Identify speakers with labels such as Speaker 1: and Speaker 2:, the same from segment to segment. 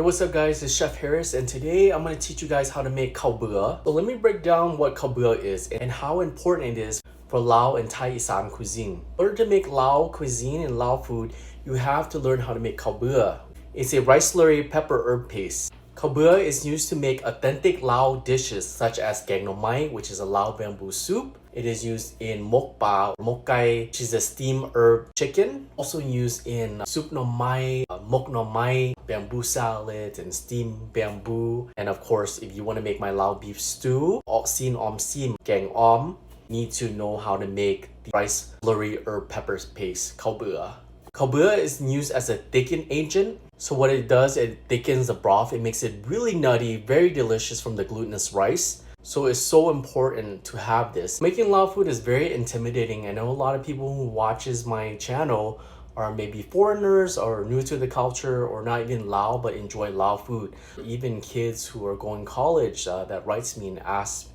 Speaker 1: Hey, what's up guys, it's Chef Harris and today I'm going to teach you guys how to make Khao Bua. So let me break down what Khao Bua is and how important it is for Lao and Thai Isan cuisine. In order to make Lao cuisine and Lao food, you have to learn how to make Khao Bua. It's a rice slurry pepper herb paste. Khao Bua is used to make authentic Lao dishes such as Galangal, which is a Lao bamboo soup. It is used in mok pa, mok kai, which is a steamed herb chicken. Also used in soup no mai, mok no mai, bamboo salad, and steamed bamboo. And of course, if you want to make my Lao beef stew, sin om sim, gang om, need to know how to make the rice slurry herb pepper paste, Khao Bua. Khao Bua is used as a thicken agent. So what it does, it thickens the broth. It makes it really nutty, very delicious from the glutinous rice. So it's so important to have this. Making Lao food is very intimidating. I know a lot of people who watches my channel are maybe foreigners or new to the culture or not even Lao but enjoy Lao food. Even kids who are going college that writes me and asks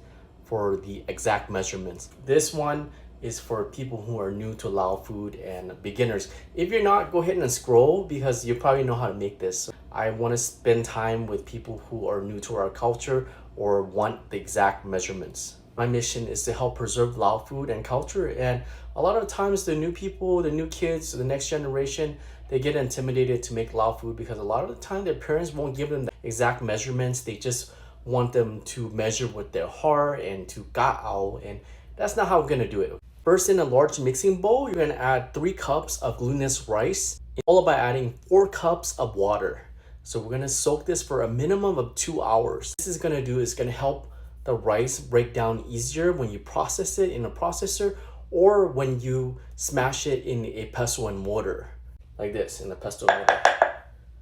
Speaker 1: for the exact measurements. This one is for people who are new to Lao food and beginners. If you're not, go ahead and scroll because you probably know how to make this. I want to spend time with people who are new to our culture or want the exact measurements. My mission is to help preserve Lao food and culture, and a lot of times the new people, the new kids, the next generation, they get intimidated to make Lao food because a lot of the time their parents won't give them the exact measurements. They just want them to measure with their heart and to ga'ao, and that's not how we're gonna do it. First, in a large mixing bowl, you're gonna add 3 cups of glutinous rice, followed by adding 4 cups of water. So we're gonna soak this for a minimum of 2 hours. What this is gonna do is gonna help the rice break down easier when you process it in a processor or when you smash it in a pestle and mortar, like this, in a pestle and mortar.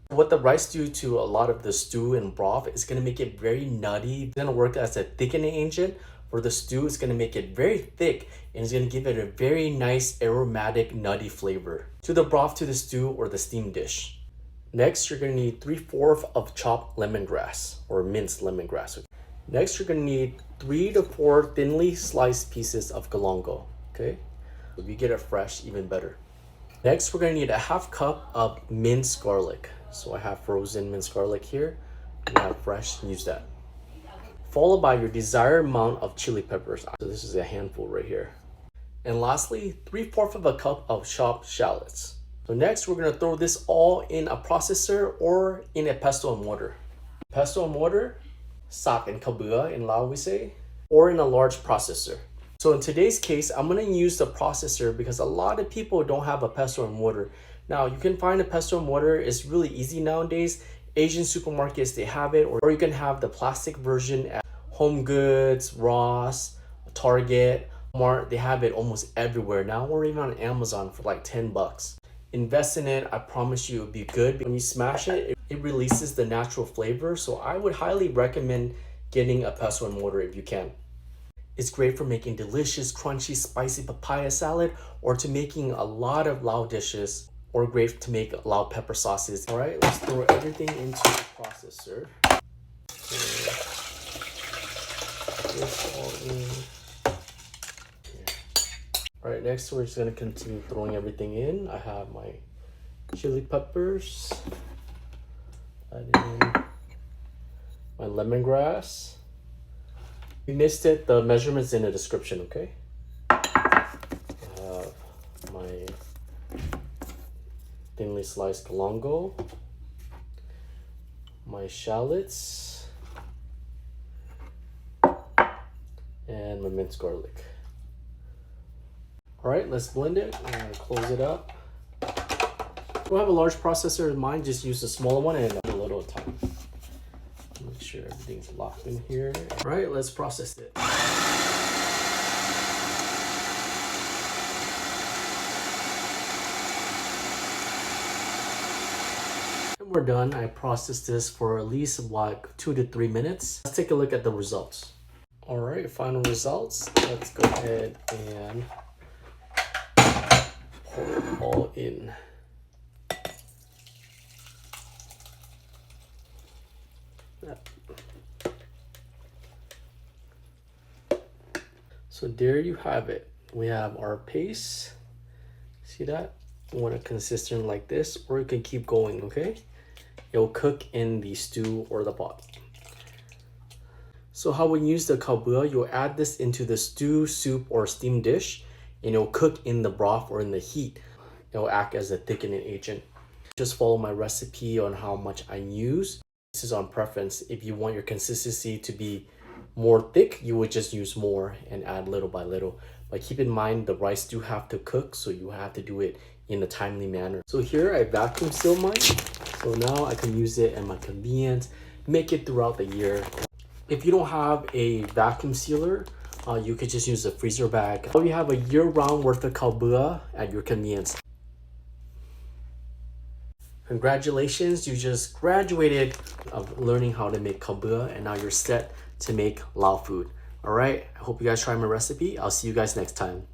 Speaker 1: What the rice do to a lot of the stew and broth is gonna make it very nutty. It's gonna work as a thickening agent. For the stew, it's gonna make it very thick and it's gonna give it a very nice aromatic nutty flavor to the broth, to the stew, or the steamed dish. Next, you're gonna need 3/4 of chopped lemongrass or minced lemongrass. Next, you're gonna need 3 to 4 thinly sliced pieces of galangal, okay? If you get it fresh, even better. Next, we're gonna need a 1/2 cup of minced garlic. So I have frozen minced garlic here. You have fresh, use that. Followed by your desired amount of chili peppers. So this is a handful right here. And lastly, 3/4 of a cup of chopped shallots. So next, we're gonna throw this all in a processor or in a pestle and mortar. Pestle and mortar, sak and Khao Bua in Lao we say, or in a large processor. So in today's case, I'm gonna use the processor because a lot of people don't have a pestle and mortar. Now, you can find a pestle and mortar, it's really easy nowadays. Asian supermarkets, they have it, or you can have the plastic version at Home Goods, Ross, Target, Walmart. They have it almost everywhere now, or even on Amazon for like 10 bucks. Invest in it, I promise you it'll be good. When you smash it, it releases the natural flavor. So I would highly recommend getting a pestle and mortar if you can. It's great for making delicious, crunchy, spicy papaya salad, or to making a lot of Lao dishes, or great to make Lao pepper sauces. All right, let's throw everything into the processor. This all in. All right, next we're just gonna continue throwing everything in. I have my chili peppers, add in my lemongrass. If you missed it, the measurements in the description, okay? I have my thinly sliced galangal, my shallots, and my minced garlic. All right, let's blend it and close it up. If you have a large processor in mind, just use a smaller one and a little at a time. Make sure everything's locked in here. All right, let's process it. And we're done. I processed this for at least like 2 to 3 minutes. Let's take a look at the results. All right, final results. Let's go ahead and pour it all in. So there you have it. We have our paste. See that? You want it consistent like this, or you can keep going, okay? It'll cook in the stew or the pot. So how we use the khao bua, you'll add this into the stew, soup, or steamed dish, and it'll cook in the broth or in the heat. It'll act as a thickening agent. Just follow my recipe on how much I use. This is on preference. If you want your consistency to be more thick, you would just use more and add little by little. But keep in mind, the rice do have to cook, so you have to do it in a timely manner. So here I vacuum seal mine. So now I can use it at my convenience, make it throughout the year. If you don't have a vacuum sealer, you could just use a freezer bag. So you have a year-round worth of khao bua at your convenience. Congratulations, you just graduated of learning how to make khao bua, and now you're set to make Lao food. All right, I hope you guys try my recipe. I'll see you guys next time.